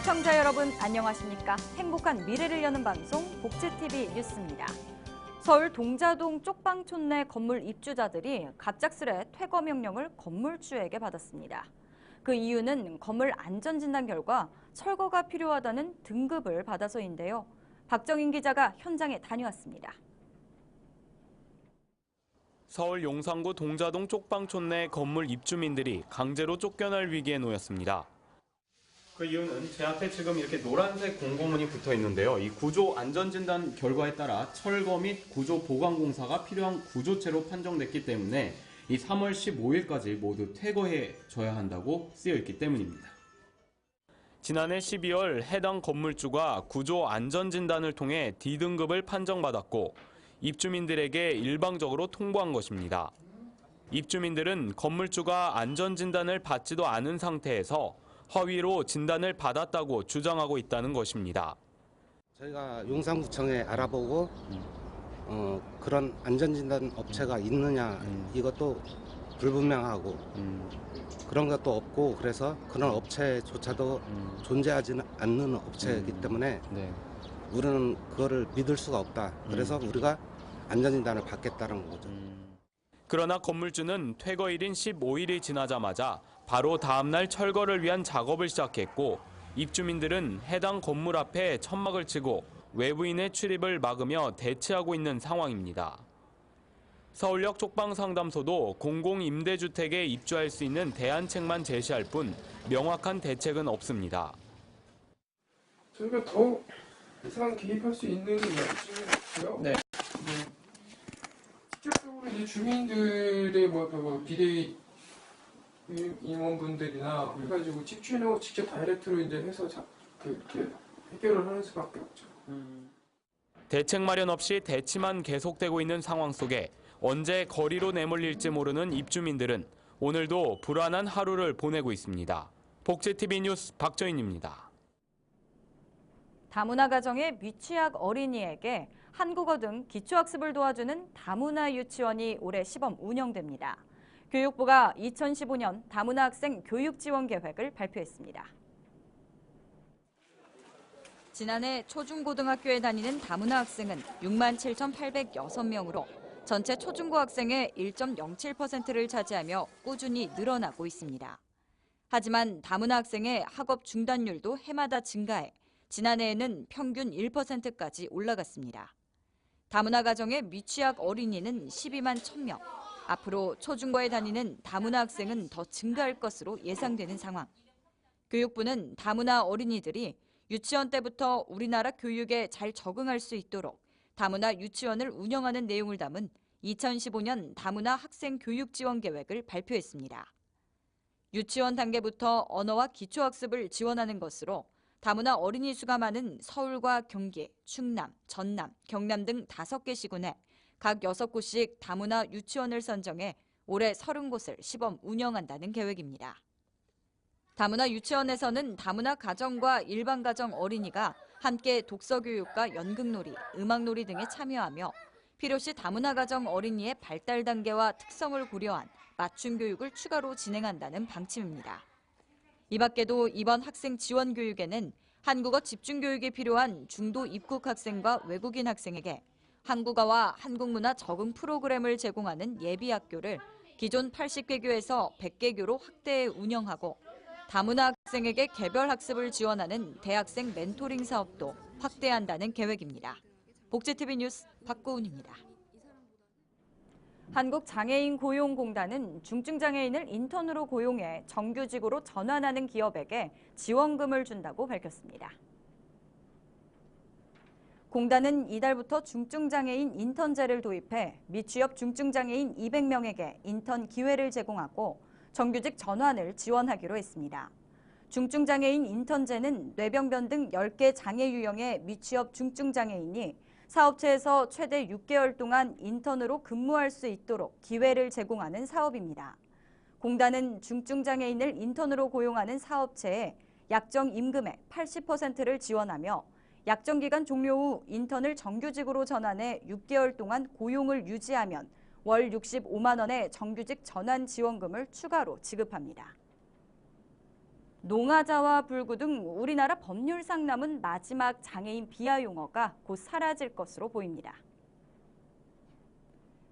시청자 여러분 안녕하십니까? 행복한 미래를 여는 방송 복지TV 뉴스입니다. 서울 동자동 쪽방촌 내 건물 입주자들이 갑작스레 퇴거 명령을 건물주에게 받았습니다. 그 이유는 건물 안전진단 결과 철거가 필요하다는 등급을 받아서인데요. 박정인 기자가 현장에 다녀왔습니다. 서울 용산구 동자동 쪽방촌 내 건물 입주민들이 강제로 쫓겨날 위기에 놓였습니다. 그 이유는 제 앞에 지금 이렇게 노란색 공고문이 붙어 있는데요. 이 구조 안전진단 결과에 따라 철거 및 구조 보강 공사가 필요한 구조체로 판정됐기 때문에 이 3월 15일까지 모두 퇴거해 줘야 한다고 쓰여 있기 때문입니다. 지난해 12월 해당 건물주가 구조 안전진단을 통해 D등급을 판정받았고 입주민들에게 일방적으로 통보한 것입니다. 입주민들은 건물주가 안전진단을 받지도 않은 상태에서 허위로 진단을 받았다고 주장하고 있다는 것입니다. 저희가 용산구청에 알아보고 그런 안전진단 업체가 있느냐 이것도 불분명하고 그런 것도 없고 그래서 그런 업체조차도 존재하지 않는 업체이기 때문에 우리는 그거를 믿을 수가 없다. 그래서 우리가 안전진단을 받겠다는 거죠. 그러나 건물주는 퇴거일인 15일이 지나자마자 바로 다음 날 철거를 위한 작업을 시작했고 입주민들은 해당 건물 앞에 천막을 치고 외부인의 출입을 막으며 대치하고 있는 상황입니다. 서울역 쪽방상담소도 공공임대주택에 입주할 수 있는 대안책만 제시할 뿐 명확한 대책은 없습니다. 저희가 더 이상 개입할 수 있는 여지는 없고요. 직접적으로 이제 주민들의 비대위 임원분들이나 그래가지고 집주인하고 직접 다이렉트로 이제 해서 이렇게 해결을 하는 수밖에 없죠. 대책 마련 없이 대치만 계속되고 있는 상황 속에 언제 거리로 내몰릴지 모르는 입주민들은 오늘도 불안한 하루를 보내고 있습니다. 복지TV 뉴스 박정인입니다. 다문화 가정의 미취학 어린이에게 한국어 등 기초학습을 도와주는 다문화 유치원이 올해 시범 운영됩니다. 교육부가 2015년 다문화 학생 교육 지원 계획을 발표했습니다. 지난해 초중고등학교에 다니는 다문화 학생은 67,806명으로 전체 초중고 학생의 1.07%를 차지하며 꾸준히 늘어나고 있습니다. 하지만 다문화 학생의 학업 중단율도 해마다 증가해 지난해에는 평균 1%까지 올라갔습니다. 다문화 가정의 미취학 어린이는 12만 1,000명. 앞으로 초중고에 다니는 다문화 학생은 더 증가할 것으로 예상되는 상황. 교육부는 다문화 어린이들이 유치원 때부터 우리나라 교육에 잘 적응할 수 있도록 다문화 유치원을 운영하는 내용을 담은 2015년 다문화 학생 교육 지원 계획을 발표했습니다. 유치원 단계부터 언어와 기초학습을 지원하는 것으로 다문화 어린이 수가 많은 서울과 경기, 충남, 전남, 경남 등 5개 시군에 각 6곳씩 다문화 유치원을 선정해 올해 30곳을 시범 운영한다는 계획입니다. 다문화 유치원에서는 다문화 가정과 일반 가정 어린이가 함께 독서교육과 연극놀이, 음악놀이 등에 참여하며 필요시 다문화 가정 어린이의 발달 단계와 특성을 고려한 맞춤 교육을 추가로 진행한다는 방침입니다. 이 밖에도 이번 학생 지원 교육에는 한국어 집중 교육이 필요한 중도 입국 학생과 외국인 학생에게 한국어와 한국문화 적응 프로그램을 제공하는 예비학교를 기존 80개교에서 100개교로 확대해 운영하고 다문화 학생에게 개별 학습을 지원하는 대학생 멘토링 사업도 확대한다는 계획입니다. 복지TV 뉴스 박고은입니다. 한국장애인고용공단은 중증장애인을 인턴으로 고용해 정규직으로 전환하는 기업에게 지원금을 준다고 밝혔습니다. 공단은 이달부터 중증장애인 인턴제를 도입해 미취업 중증장애인 200명에게 인턴 기회를 제공하고 정규직 전환을 지원하기로 했습니다. 중증장애인 인턴제는 뇌병변 등 10개 장애 유형의 미취업 중증장애인이 사업체에서 최대 6개월 동안 인턴으로 근무할 수 있도록 기회를 제공하는 사업입니다. 공단은 중증장애인을 인턴으로 고용하는 사업체에 약정 임금의 80%를 지원하며 약정 기간 종료 후 인턴을 정규직으로 전환해 6개월 동안 고용을 유지하면 월 65만 원의 정규직 전환 지원금을 추가로 지급합니다. 농아자와 불구 등 우리나라 법률상 남은 마지막 장애인 비하 용어가 곧 사라질 것으로 보입니다.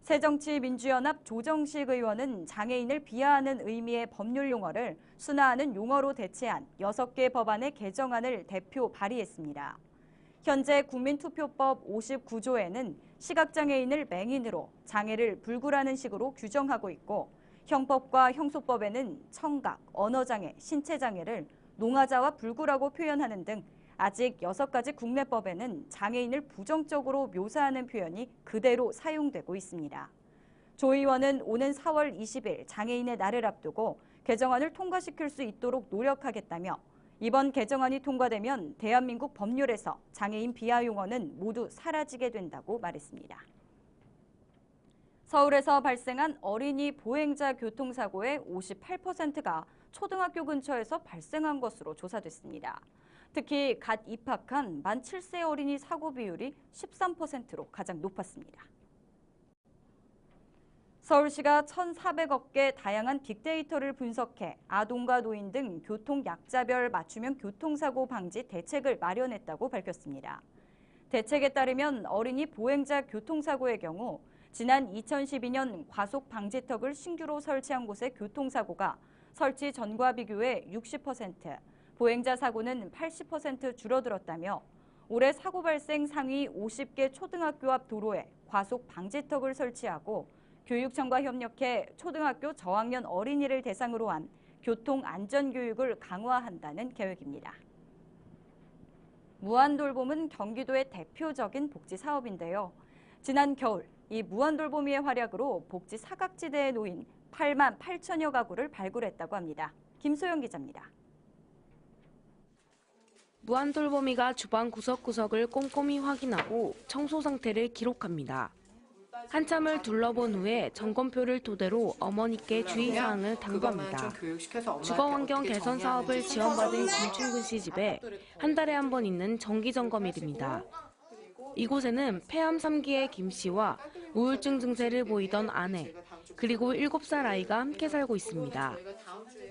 새정치민주연합 조정식 의원은 장애인을 비하하는 의미의 법률 용어를 순화하는 용어로 대체한 6개 법안의 개정안을 대표 발의했습니다. 현재 국민투표법 59조에는 시각장애인을 맹인으로 장애를 불구라는 식으로 규정하고 있고 형법과 형소법에는 청각, 언어장애, 신체장애를 농아자와 불구라고 표현하는 등 아직 6가지 국내법에는 장애인을 부정적으로 묘사하는 표현이 그대로 사용되고 있습니다. 조 의원은 오는 4월 20일 장애인의 날을 앞두고 개정안을 통과시킬 수 있도록 노력하겠다며 이번 개정안이 통과되면 대한민국 법률에서 장애인 비하 용어는 모두 사라지게 된다고 말했습니다. 서울에서 발생한 어린이 보행자 교통사고의 58%가 초등학교 근처에서 발생한 것으로 조사됐습니다. 특히 갓 입학한 만 7세 어린이 사고 비율이 13%로 가장 높았습니다. 서울시가 1,400억 개 다양한 빅데이터를 분석해 아동과 노인 등 교통 약자별 맞춤형 교통사고 방지 대책을 마련했다고 밝혔습니다. 대책에 따르면 어린이 보행자 교통사고의 경우 지난 2012년 과속 방지턱을 신규로 설치한 곳의 교통사고가 설치 전과 비교해 60%, 보행자 사고는 80% 줄어들었다며 올해 사고 발생 상위 50개 초등학교 앞 도로에 과속 방지턱을 설치하고 교육청과 협력해 초등학교 저학년 어린이를 대상으로 한 교통 안전 교육을 강화한다는 계획입니다. 무한돌봄은 경기도의 대표적인 복지 사업인데요. 지난 겨울 이 무한돌보미의 활약으로 복지 사각지대에 놓인 8만 8천여 가구를 발굴했다고 합니다. 김소영 기자입니다. 무한돌보미가 주방 구석구석을 꼼꼼히 확인하고 청소 상태를 기록합니다. 한참을 둘러본 후에 점검표를 토대로 어머니께 주의사항을 당부합니다. 주거환경 개선 사업을 지원받은 김춘근 씨 집에 한 달에 한 번 있는 정기점검일입니다. 이곳에는 폐암 3기의 김 씨와 우울증 증세를 보이던 아내, 그리고 7살 아이가 함께 살고 있습니다.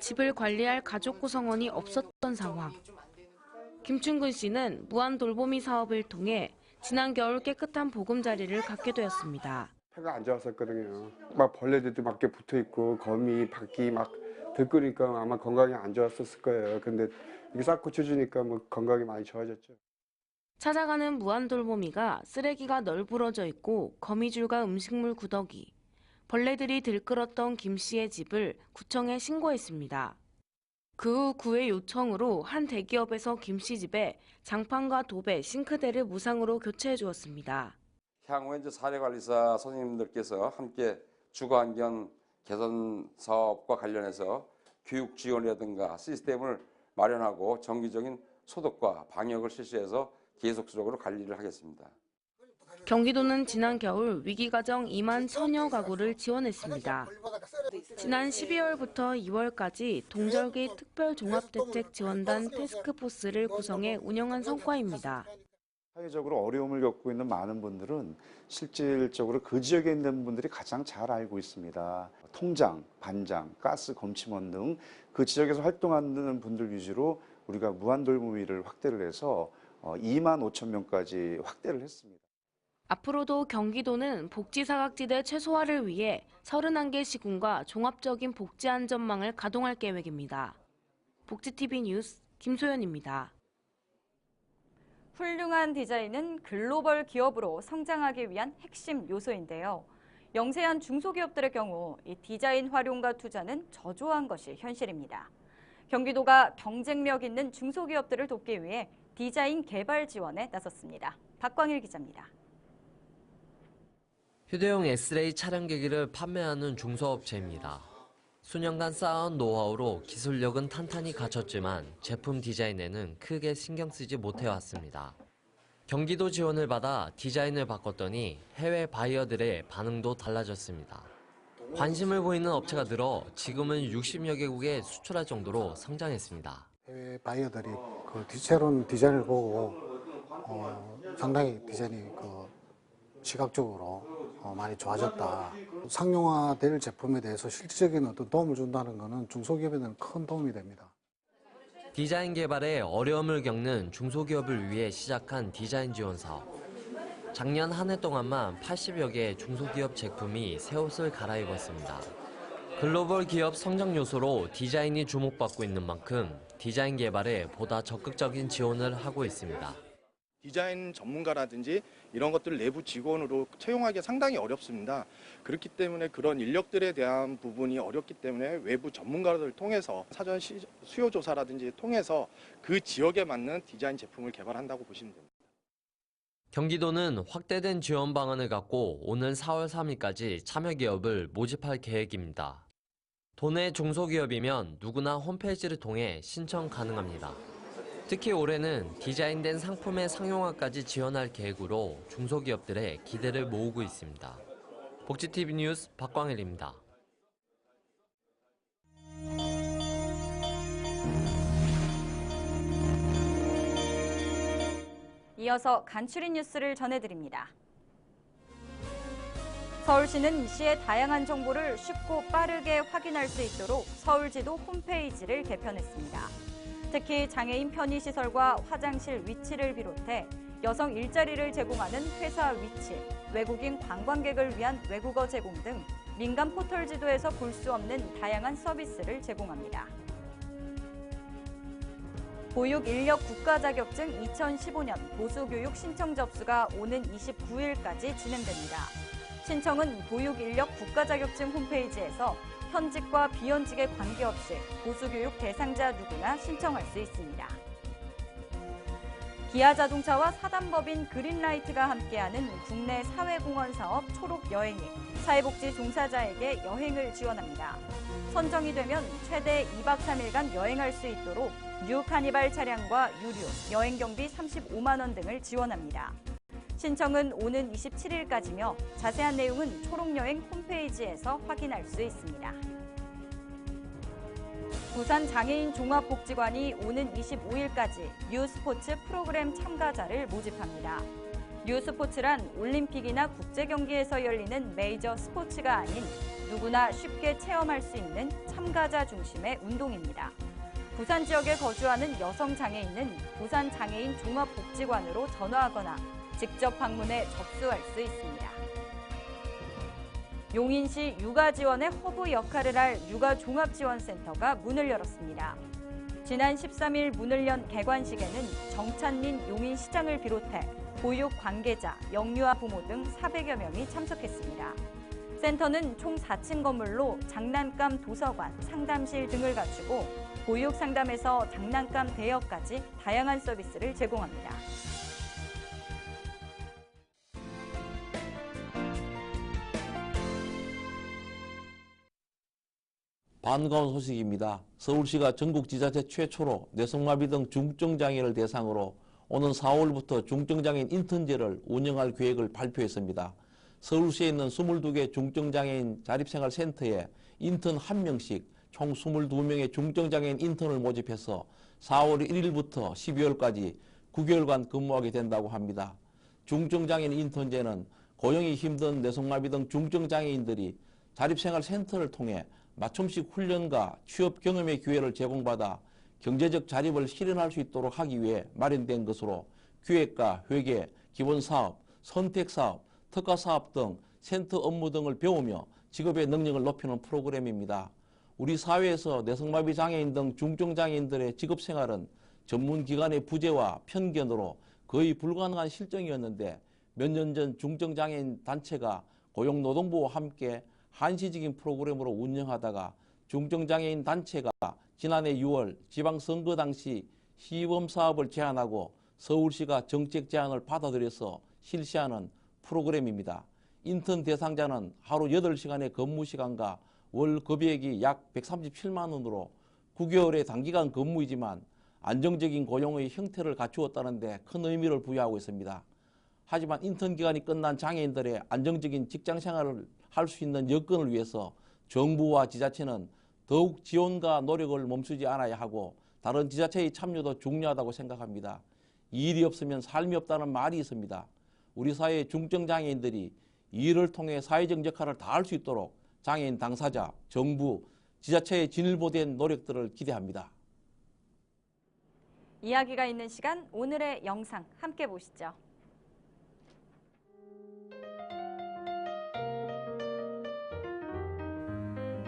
집을 관리할 가족 구성원이 없었던 상황. 김춘근 씨는 무한돌보미 사업을 통해 지난 겨울 깨끗한 보금자리를 갖게 되었습니다. 폐가 안 좋았었거든요. 막 벌레들도 막 이렇게 붙어 있고 거미, 박쥐 막 들끓으니까 아마 건강이 안 좋았었을 거예요. 근데 이게 싹 고쳐주니까 뭐 건강이 많이 좋아졌죠. 찾아가는 무한돌보미가 쓰레기가 널브러져 있고 거미줄과 음식물 구더기, 벌레들이 들끓었던 김 씨의 집을 구청에 신고했습니다. 그 후 구의 요청으로 한 대기업에서 김 씨 집에 장판과 도배, 싱크대를 무상으로 교체해 주었습니다. 향후에 이제 사례관리사 선생님들께서 함께 주거환경 개선 사업과 관련해서 교육 지원이라든가 시스템을 마련하고 정기적인 소독과 방역을 실시해서 계속적으로 관리를 하겠습니다. 경기도는 지난 겨울 위기가정 2만 1,000여 가구를 지원했습니다. 지난 12월부터 2월까지 동절기 특별종합대책지원단 태스크포스를 구성해 운영한 성과입니다. 사회적으로 어려움을 겪고 있는 많은 분들은 실질적으로 그 지역에 있는 분들이 가장 잘 알고 있습니다. 통장, 반장, 가스, 검침원 등 그 지역에서 활동하는 분들 위주로 우리가 무한돌보미를 확대를 해서 2만 5천 명까지 확대를 했습니다. 앞으로도 경기도는 복지사각지대 최소화를 위해 31개 시군과 종합적인 복지안전망을 가동할 계획입니다. 복지TV 뉴스 김소연입니다. 훌륭한 디자인은 글로벌 기업으로 성장하기 위한 핵심 요소인데요. 영세한 중소기업들의 경우 이 디자인 활용과 투자는 저조한 것이 현실입니다. 경기도가 경쟁력 있는 중소기업들을 돕기 위해 디자인 개발 지원에 나섰습니다. 박광일 기자입니다. 휴대용 엑스레이 촬영기기를 판매하는 중소업체입니다. 수년간 쌓아온 노하우로 기술력은 탄탄히 갖췄지만 제품 디자인에는 크게 신경 쓰지 못해왔습니다. 경기도 지원을 받아 디자인을 바꿨더니 해외 바이어들의 반응도 달라졌습니다. 관심을 보이는 업체가 늘어 지금은 60여 개국에 수출할 정도로 성장했습니다. 해외 바이어들이 새로운 디자인을 보고 상당히 디자인이 시각적으로 많이 좋아졌다. 상용화될 제품에 대해서 실질적인 어떤 도움을 준다는 것은 중소기업에는 큰 도움이 됩니다. 디자인 개발에 어려움을 겪는 중소기업을 위해 시작한 디자인 지원 사업. 작년 한 해 동안만 80여 개의 중소기업 제품이 새 옷을 갈아입었습니다. 글로벌 기업 성장 요소로 디자인이 주목받고 있는 만큼 디자인 개발에 보다 적극적인 지원을 하고 있습니다. 디자인 전문가라든지 이런 것들 내부 직원으로 채용하기 상당히 어렵습니다. 그렇기 때문에 그런 인력들에 대한 부분이 어렵기 때문에 외부 전문가들을 통해서 사전 수요 조사라든지 통해서 그 지역에 맞는 디자인 제품을 개발한다고 보시면 됩니다. 경기도는 확대된 지원 방안을 갖고 오는 4월 3일까지 참여 기업을 모집할 계획입니다. 도내 중소기업이면 누구나 홈페이지를 통해 신청 가능합니다. 특히 올해는 디자인된 상품의 상용화까지 지원할 계획으로 중소기업들의 기대를 모으고 있습니다. 복지TV 뉴스 박광일입니다. 이어서 간추린 뉴스를 전해드립니다. 서울시는 시의 다양한 정보를 쉽고 빠르게 확인할 수 있도록 서울지도 홈페이지를 개편했습니다. 특히 장애인 편의시설과 화장실 위치를 비롯해 여성 일자리를 제공하는 회사 위치, 외국인 관광객을 위한 외국어 제공 등 민간 포털 지도에서 볼 수 없는 다양한 서비스를 제공합니다. 보육 인력 국가 자격증 2015년 보수교육 신청 접수가 오는 29일까지 진행됩니다. 신청은 보육 인력 국가 자격증 홈페이지에서 현직과 비현직에 관계없이 보수교육 대상자 누구나 신청할 수 있습니다. 기아자동차와 사단법인 그린라이트가 함께하는 국내 사회공헌 사업 초록여행이 사회복지 종사자에게 여행을 지원합니다. 선정이 되면 최대 2박 3일간 여행할 수 있도록 뉴 카니발 차량과 유류, 여행 경비 35만 원 등을 지원합니다. 신청은 오는 27일까지며 자세한 내용은 초록여행 홈페이지에서 확인할 수 있습니다. 부산 장애인 종합복지관이 오는 25일까지 뉴스포츠 프로그램 참가자를 모집합니다. 뉴스포츠란 올림픽이나 국제경기에서 열리는 메이저 스포츠가 아닌 누구나 쉽게 체험할 수 있는 참가자 중심의 운동입니다. 부산 지역에 거주하는 여성 장애인은 부산 장애인 종합복지관으로 전화하거나 직접 방문해 접수할 수 있습니다. 용인시 육아지원의 허브 역할을 할 육아종합지원센터가 문을 열었습니다. 지난 13일 문을 연 개관식에는 정찬민 용인시장을 비롯해 보육 관계자, 영유아 부모 등 400여 명이 참석했습니다. 센터는 총 4층 건물로 장난감 도서관, 상담실 등을 갖추고 보육 상담에서 장난감 대여까지 다양한 서비스를 제공합니다. 반가운 소식입니다. 서울시가 전국 지자체 최초로 뇌성마비 등 중증장애를 대상으로 오는 4월부터 중증장애인 인턴제를 운영할 계획을 발표했습니다. 서울시에 있는 22개 중증장애인 자립생활센터에 인턴 1명씩 총 22명의 중증장애인 인턴을 모집해서 4월 1일부터 12월까지 9개월간 근무하게 된다고 합니다. 중증장애인 인턴제는 고용이 힘든 뇌성마비 등 중증장애인들이 자립생활센터를 통해 맞춤식 훈련과 취업 경험의 기회를 제공받아 경제적 자립을 실현할 수 있도록 하기 위해 마련된 것으로 기획과 회계, 기본사업, 선택사업, 특화사업 등 센터 업무 등을 배우며 직업의 능력을 높이는 프로그램입니다. 우리 사회에서 뇌성마비 장애인 등 중증장애인들의 직업생활은 전문기관의 부재와 편견으로 거의 불가능한 실정이었는데 몇 년 전 중증장애인 단체가 고용노동부와 함께 한시적인 프로그램으로 운영하다가 중증장애인 단체가 지난해 6월 지방선거 당시 시범사업을 제안하고 서울시가 정책 제안을 받아들여서 실시하는 프로그램입니다. 인턴 대상자는 하루 8시간의 근무시간과 월 급여액이 약 137만 원으로 9개월의 단기간 근무이지만 안정적인 고용의 형태를 갖추었다는 데 큰 의미를 부여하고 있습니다. 하지만 인턴 기간이 끝난 장애인들의 안정적인 직장생활을 할 수 있는 여건을 위해서 정부와 지자체는 더욱 지원과 노력을 멈추지 않아야 하고 다른 지자체의 참여도 중요하다고 생각합니다. 이 일이 없으면 삶이 없다는 말이 있습니다. 우리 사회의 중증장애인들이 이 일을 통해 사회적 역할을 다할 수 있도록 장애인 당사자, 정부, 지자체의 진일보된 노력들을 기대합니다. 이야기가 있는 시간, 오늘의 영상 함께 보시죠.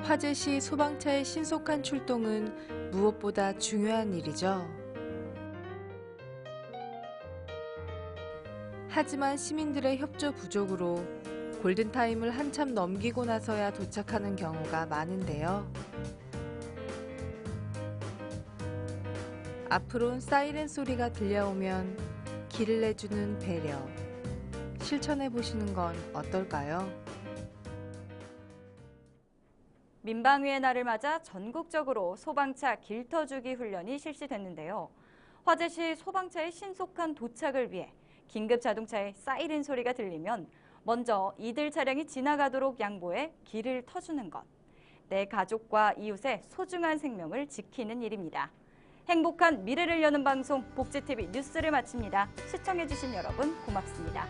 화재 시 소방차의 신속한 출동은 무엇보다 중요한 일이죠. 하지만 시민들의 협조 부족으로 골든타임을 한참 넘기고 나서야 도착하는 경우가 많은데요. 앞으론 사이렌 소리가 들려오면 길을 내주는 배려, 실천해 보시는 건 어떨까요? 민방위의 날을 맞아 전국적으로 소방차 길터주기 훈련이 실시됐는데요. 화재 시 소방차의 신속한 도착을 위해 긴급 자동차의 사이렌 소리가 들리면 먼저 이들 차량이 지나가도록 양보해 길을 터주는 것. 내 가족과 이웃의 소중한 생명을 지키는 일입니다. 행복한 미래를 여는 방송 복지TV 뉴스를 마칩니다. 시청해주신 여러분 고맙습니다.